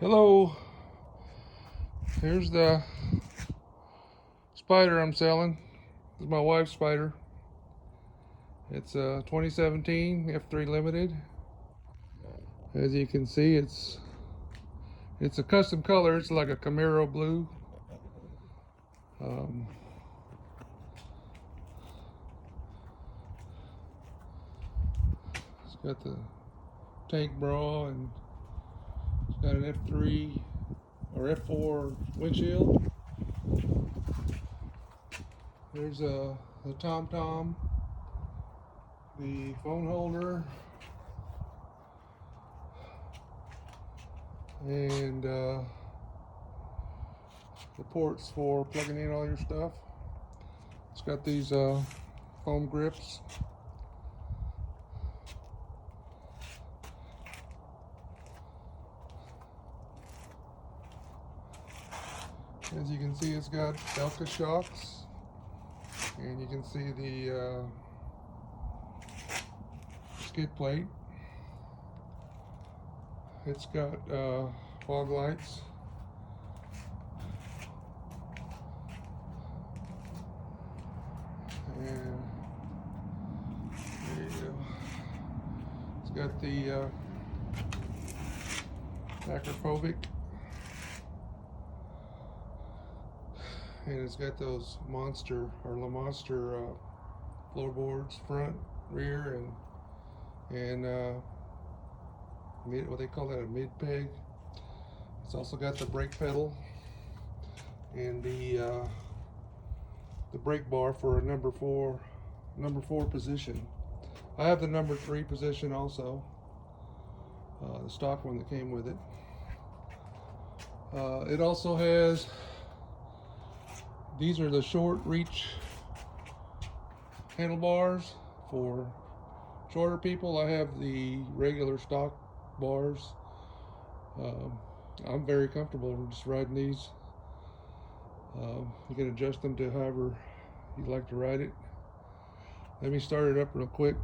Hello, here's the Spyder I'm selling. This is my wife's Spyder. It's a 2017 F3 Limited. As you can see, it's a custom color. It's like a Camaro blue. It's got the tank bra, and it's got an F3 or F4 windshield. There's the tom-tom, the phone holder, and the ports for plugging in all your stuff. It's got these foam grips. As you can see, it's got Elka shocks, and you can see the skid plate. It's got fog lights. And there you go. It's got the Akrapovic. And it's got those Lamonster floorboards, front, rear, and what they call that, a mid peg. It's also got the brake pedal and the brake bar for a number four position. I have the number 3 position also, the stock one that came with it. It also has, these are the short reach handlebars for shorter people. I have the regular stock bars. I'm very comfortable just riding these. You can adjust them to however you'd like to ride it. Let me start it up real quick.